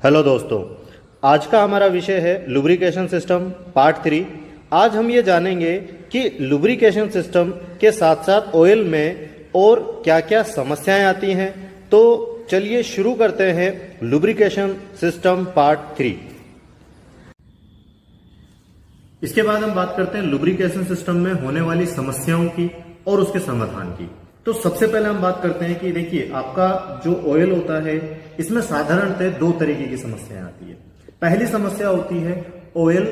Hello दोस्तों, आज का हमारा विषय है लुब्रिकेशन सिस्टम पार्ट 3। आज हम ये जानेंगे कि लुब्रिकेशन सिस्टम के साथ साथ ऑयल में और क्या क्या समस्याएं आती हैं। तो चलिए शुरू करते हैं लुब्रिकेशन सिस्टम पार्ट 3। इसके बाद हम बात करते हैं लुब्रिकेशन सिस्टम में होने वाली समस्याओं की और उसके समाधान की। तो सबसे पहले हम बात करते हैं कि देखिए, आपका जो ऑयल होता है इसमें साधारणतः दो तरीके की समस्याएं आती है। पहली समस्या होती है ऑयल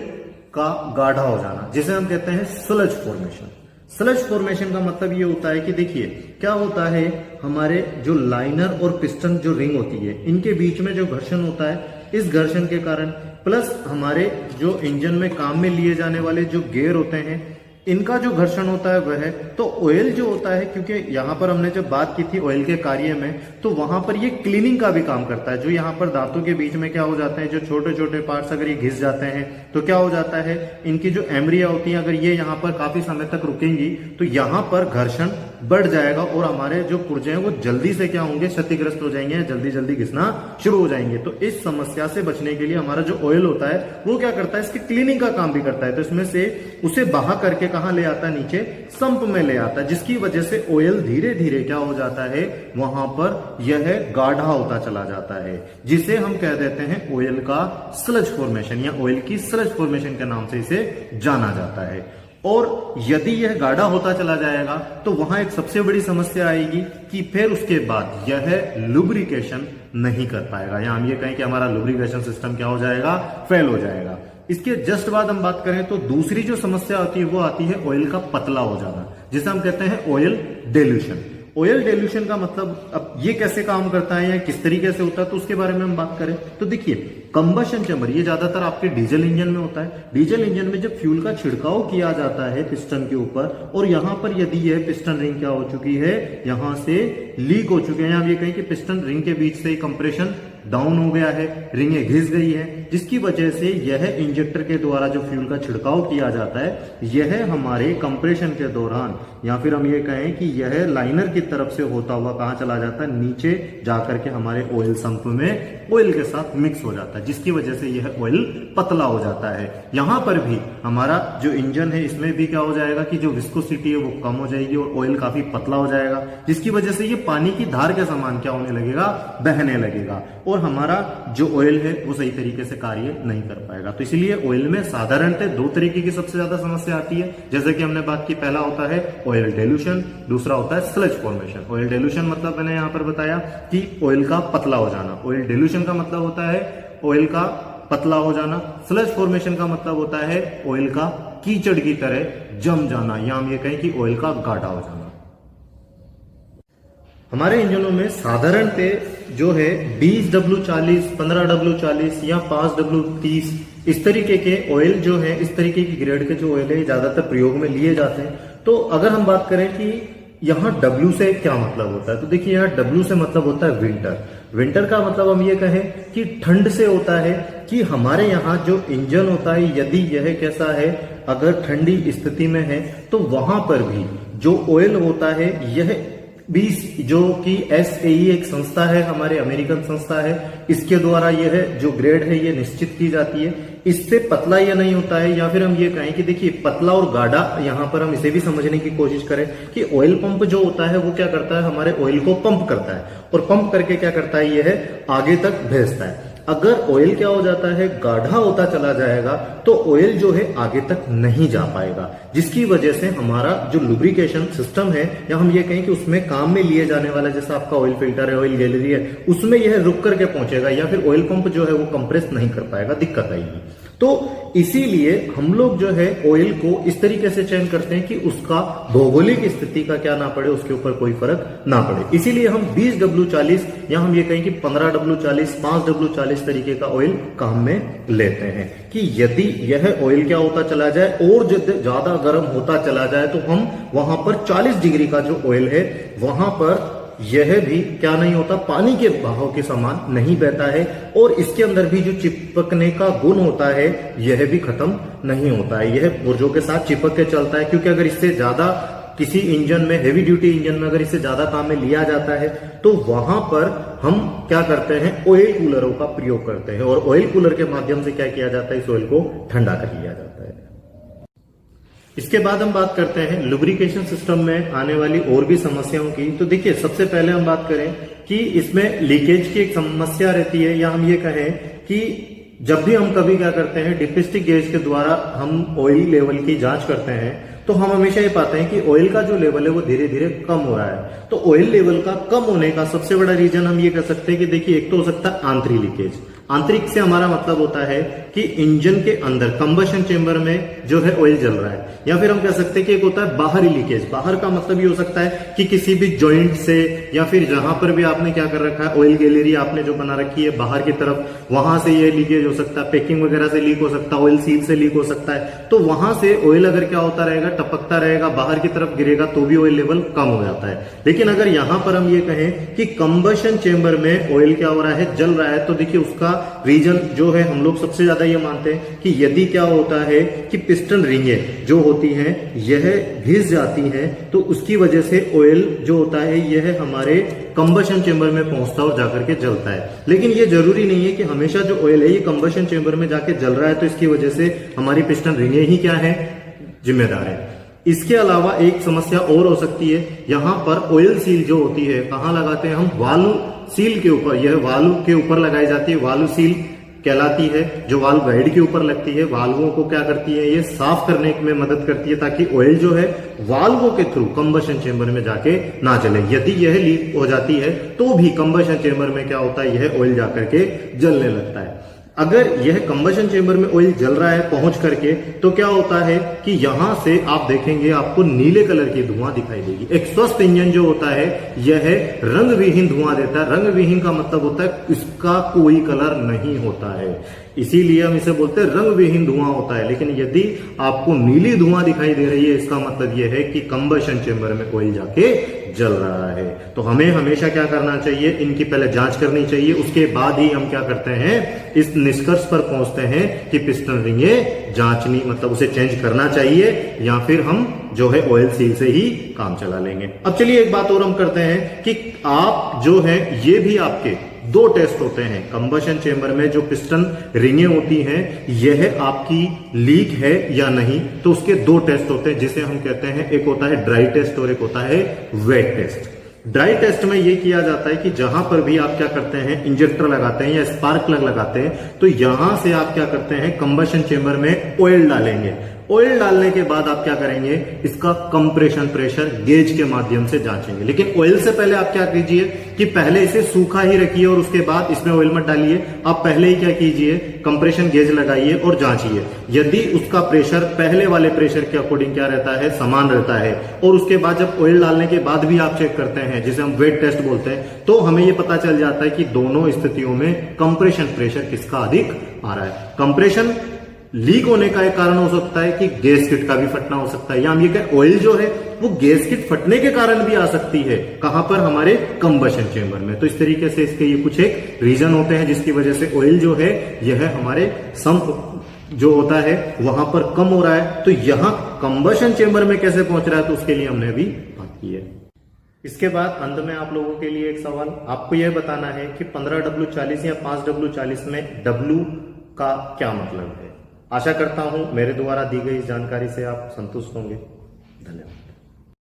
का गाढ़ा हो जाना, जिसे हम कहते हैं स्लज फॉर्मेशन। स्लज फॉर्मेशन का मतलब ये होता है कि देखिए क्या होता है, हमारे जो लाइनर और पिस्टन जो रिंग होती है इनके बीच में जो घर्षण होता है, इस घर्षण के कारण प्लस हमारे जो इंजन में काम में लिए जाने वाले जो गियर होते हैं इनका जो घर्षण होता है वह है, तो ऑयल जो होता है, क्योंकि यहां पर हमने जब बात की थी ऑयल के कार्य में, तो वहां पर ये क्लीनिंग का भी काम करता है। जो यहाँ पर दांतों के बीच में क्या हो जाते हैं, जो छोटे छोटे पार्ट्स अगर ये घिस जाते हैं तो क्या हो जाता है, इनकी जो एमरिया होती है अगर ये यहाँ पर काफी समय तक रुकेंगी तो यहाँ पर घर्षण बढ़ जाएगा और हमारे जो पुर्जे हैं वो जल्दी से क्या होंगे, क्षतिग्रस्त हो जाएंगे, जल्दी जल्दी घिसना शुरू हो जाएंगे। तो इस समस्या से बचने के लिए हमारा जो ऑयल होता है वो क्या करता है, इसकी क्लीनिंग का काम भी करता है। तो इसमें से उसे बहा करके कहां ले आता है, नीचे संप में ले आता है, जिसकी वजह से ऑयल धीरे धीरे क्या हो जाता है, वहां पर यह गाढ़ा होता चला जाता है, जिसे हम कह देते हैं ऑयल का स्लज फॉर्मेशन या ऑयल की स्लज फॉर्मेशन के नाम से इसे जाना जाता है। और यदि यह गाढ़ा होता चला जाएगा तो वहां एक सबसे बड़ी समस्या आएगी कि फिर उसके बाद यह लुब्रिकेशन नहीं कर पाएगा, या हम ये कहें कि हमारा लुब्रिकेशन सिस्टम क्या हो जाएगा, फेल हो जाएगा। इसके जस्ट बाद हम बात करें तो दूसरी जो समस्या आती है वो आती है ऑयल का पतला हो जाना, जिसे हम कहते हैं ऑयल डेल्यूशन। ऑयल डेल्यूशन का मतलब अब ये कैसे काम करता है या किस तरीके से होता है, तो उसके बारे में हम बात करें तो देखिए, कंबशन चैम्बर ये ज्यादातर आपके डीजल इंजन में होता है। डीजल इंजन में जब फ्यूल का छिड़काव किया जाता है पिस्टन के ऊपर, और यहां पर यदि यह पिस्टन रिंग क्या हो चुकी है, यहां से लीक हो चुके हैं, ये कहें कि पिस्टन रिंग के बीच से कंप्रेशन डाउन हो गया है, रिंगे घिस गई है, जिसकी वजह से यह इंजेक्टर के द्वारा जो फ्यूल का छिड़काव किया जाता है यह हमारे कंप्रेशन के दौरान, या फिर हम ये कहें कि यह लाइनर की तरफ से होता हुआ कहां चला जाता है, नीचे जाकर के हमारे ऑयल संप में ऑयल के साथ मिक्स हो जाता है, जिसकी वजह से यह ऑयल पतला हो जाता है। यहां पर भी हमारा जो इंजन है इसमें भी क्या हो जाएगा कि जो विस्कोसिटी है वो कम हो जाएगी और ऑयल काफी पतला हो जाएगा, जिसकी वजह से ये पानी की धार के समान क्या होने लगेगा, बहने लगेगा, और हमारा जो ऑयल है वो सही तरीके से कार्य नहीं कर पाएगा। तो इसलिए ऑयल में साधारणतः दो तरीके की सबसे ज्यादा समस्या आती है, जैसे कि हमने बात की, पहला होता है ऑयल डेल्यूशन, दूसरा होता है स्लज फॉर्मेशन। ऑयल डेल्यूशन मतलब मैंने यहां पर बताया कि ऑयल का पतला हो जाना, ऑयल डेल्यूशन का मतलब होता है ऑयल का पतला हो जाना, स्लज फॉर्मेशन का मतलब होता है ऑयल का कीचड़ की तरह जम जाना, या हम ये कहें कि ऑयल का गाढ़ा हो जाना। हमारे इंजनों में साधारणतः जो है 20W40, 15W40 या 5W30 इस तरीके के ऑयल जो है, इस तरीके की ग्रेड के जो ऑयल है ज्यादातर प्रयोग में लिए जाते हैं। तो अगर हम बात करें कि यहाँ W से क्या मतलब होता है, तो देखिए यहाँ W से मतलब होता है विंटर। विंटर का मतलब हम ये कहें कि ठंड से होता है कि हमारे यहाँ जो इंजन होता है यदि यह कैसा है, अगर ठंडी स्थिति में है तो वहां पर भी जो ऑयल होता है यह 20, जो कि SAE एक संस्था है, हमारे अमेरिकन संस्था है, इसके द्वारा यह जो ग्रेड है ये निश्चित की जाती है। इससे पतला यह नहीं होता है, या फिर हम ये कहें कि देखिए पतला और गाढ़ा, यहां पर हम इसे भी समझने की कोशिश करें कि ऑयल पंप जो होता है वो क्या करता है, हमारे ऑयल को पंप करता है, और पंप करके क्या करता है, यह आगे तक भेजता है। अगर ऑयल क्या हो जाता है, गाढ़ा होता चला जाएगा, तो ऑयल जो है आगे तक नहीं जा पाएगा, जिसकी वजह से हमारा जो लुब्रिकेशन सिस्टम है, या हम ये कहें कि उसमें काम में लिए जाने वाला, जैसा आपका ऑयल फिल्टर है, ऑयल गैलरी है, उसमें यह रुक करके पहुंचेगा, या फिर ऑयल पंप जो है वो कंप्रेस नहीं कर पाएगा, दिक्कत आएगी। तो इसीलिए हम लोग जो है ऑयल को इस तरीके से चयन करते हैं कि उसका भौगोलिक स्थिति का क्या ना पड़े, उसके ऊपर कोई फर्क ना पड़े। इसीलिए हम 20W40 या हम ये कहें कि 15W40, 5W40 तरीके का ऑयल काम में लेते हैं, कि यदि यह ऑयल क्या होता चला जाए और ज्यादा गर्म होता चला जाए तो हम वहां पर 40 डिग्री का जो ऑयल है वहां पर यह भी क्या नहीं होता, पानी के बहाव के समान नहीं बहता है, और इसके अंदर भी जो चिपकने का गुण होता है यह भी खत्म नहीं होता है, यह पुर्जों के साथ चिपक के चलता है। क्योंकि अगर इससे ज्यादा किसी इंजन में, हेवी ड्यूटी इंजन में अगर इसे ज्यादा काम में लिया जाता है तो वहां पर हम क्या करते हैं, ऑयल कूलरों का प्रयोग करते हैं और ऑयल कूलर के माध्यम से क्या किया जाता है, इस ऑयल को ठंडा कर लिया जाता है। इसके बाद हम बात करते हैं लुब्रिकेशन सिस्टम में आने वाली और भी समस्याओं की। तो देखिए, सबसे पहले हम बात करें कि इसमें लीकेज की एक समस्या रहती है, या हम ये कहें कि जब भी हम कभी क्या करते हैं, डिपिस्टिक गेज के द्वारा हम ऑयल लेवल की जांच करते हैं तो हम हमेशा ये पाते हैं कि ऑयल का जो लेवल है वो धीरे धीरे कम हो रहा है। तो ऑयल लेवल का कम होने का सबसे बड़ा रीजन हम ये कह सकते हैं कि देखिए, एक तो हो सकता है आंतरिक लीकेज। आंतरिक से हमारा मतलब होता है कि इंजन के अंदर कंबशन चेंबर में जो है ऑयल जल रहा है, या फिर हम कह सकते हैं कि एक होता है बाहरी लीकेज। बाहर का मतलब ये हो सकता है कि किसी भी जॉइंट से, या फिर जहां पर भी आपने क्या कर रखा है, ऑयल गैलरी आपने जो बना रखी है बाहर की तरफ, वहां से ये लीकेज हो सकता है, पैकिंग वगैरह से लीक हो सकता है, ऑयल सील से लीक हो सकता है। तो वहां से ऑयल अगर क्या होता रहेगा, टपकता रहेगा, बाहर की तरफ गिरेगा तो भी ऑयल लेवल कम हो जाता है। लेकिन अगर यहां पर हम ये कहें कि कंबशन चेंबर में ऑयल क्या हो रहा है, जल रहा है, तो देखिए उसका रीजन जो है हम लोग सबसे ज्यादा ये मानते हैं कि यदि क्या होता है कि पिस्टन रिंगें जो होती हैं यह घिस जाती हैं, तो उसकी वजह से ऑयल जो होता है यह हमारे कंबशन चेंबर में पहुंचता और जाकर के जलता है। लेकिन ये जरूरी नहीं है कि हमेशा जो ऑयल है ये कंबशन चेंबर में जाके जल रहा है तो इसकी वजह से हमारी पिस्टन रिंगें ही क्या है, जिम्मेदार है। इसके अलावा एक समस्या और हो सकती है, यहां पर ऑयल सील जो होती है कहां लगाते हैं हम, वाल्व सील के ऊपर, यह वाल्व के ऊपर लगाई जाती है, वाल्व सील कहलाती है, जो वाल्व गाइड के ऊपर लगती है। वाल्वों को क्या करती है, ये साफ करने में मदद करती है ताकि ऑयल जो है वाल्वों के थ्रू कंबशन चेंबर में जाके ना जले। यदि यह लीक हो जाती है तो भी कंबशन चेंबर में क्या होता है, यह ऑयल जाकर के जलने लगता है। अगर यह कंबशन चेंबर में ऑयल जल रहा है पहुंच करके, तो क्या होता है कि यहां से आप देखेंगे आपको नीले कलर की धुआं दिखाई देगी। एक स्वस्थ इंजन जो होता है यह रंग विहीन धुआं देता है। रंग विहीन का मतलब होता है इसका कोई कलर नहीं होता है, इसीलिए हम इसे बोलते हैं रंग विहीन धुआं होता है। लेकिन यदि आपको नीली धुआं दिखाई दे रही है, इसका मतलब यह है कि कंबशन चेंबर में ऑयल जाके जल रहा है। तो हमें हमेशा क्या करना चाहिए, इनकी पहले जांच करनी चाहिए, उसके बाद ही हम क्या करते हैं, इस निष्कर्ष पर पहुंचते हैं कि पिस्टन रिंगें जांचनी, मतलब उसे चेंज करना चाहिए, या फिर हम जो है ऑयल सील से ही काम चला लेंगे। अब चलिए एक बात और हम करते हैं कि आप जो है, ये भी आपके दो टेस्ट होते हैं कंबशन चेंबर में, जो पिस्टन रिंगें होती हैं यह आपकी लीक है या नहीं, तो उसके दो टेस्ट होते हैं जिसे हम कहते हैं, एक होता है ड्राई टेस्ट और एक होता है वेट टेस्ट। ड्राई टेस्ट में यह किया जाता है कि जहां पर भी आप क्या करते हैं, इंजेक्टर लगाते हैं या स्पार्क प्लग लगाते हैं, तो यहां से आप क्या करते हैं, कंबशन चेंबर में ऑयल डालेंगे। ऑयल डालने के बाद आप क्या करेंगे, इसका कंप्रेशन प्रेशर गेज के माध्यम से जांचेंगे। लेकिन ऑयल से पहले आप क्या कीजिए कि पहले इसे सूखा ही रखिए और उसके बाद इसमें ऑयल मत डालिए। आप पहले ही क्या कीजिए, कंप्रेशन गेज लगाइए और जांचिए। यदि उसका प्रेशर पहले वाले प्रेशर के अकॉर्डिंग क्या रहता है, समान रहता है, और उसके बाद जब ऑयल डालने के बाद भी आप चेक करते हैं, जिसे हम वेट टेस्ट बोलते हैं, तो हमें यह पता चल जाता है कि दोनों स्थितियों में कंप्रेशन प्रेशर किसका अधिक आ रहा है। कंप्रेशन लीक होने का एक कारण हो सकता है कि गैस किट का भी फटना हो सकता है, या हम ये कहें ऑयल जो है वो गैस किट फटने के कारण भी आ सकती है। कहां पर, हमारे कंबशन चेंबर में। तो इस तरीके से इसके ये कुछ एक रीजन होते हैं जिसकी वजह से ऑयल जो है यह हमारे जो होता है वहां पर कम हो रहा है। तो यहां कंबशन चेंबर में कैसे पहुंच रहा है, तो उसके लिए हमने अभी बात की है। इसके बाद अंत में आप लोगों के लिए एक सवाल, आपको यह बताना है कि 15W40 या 5W40 में W का क्या मतलब है। आशा करता हूं मेरे द्वारा दी गई इस जानकारी से आप संतुष्ट होंगे। धन्यवाद।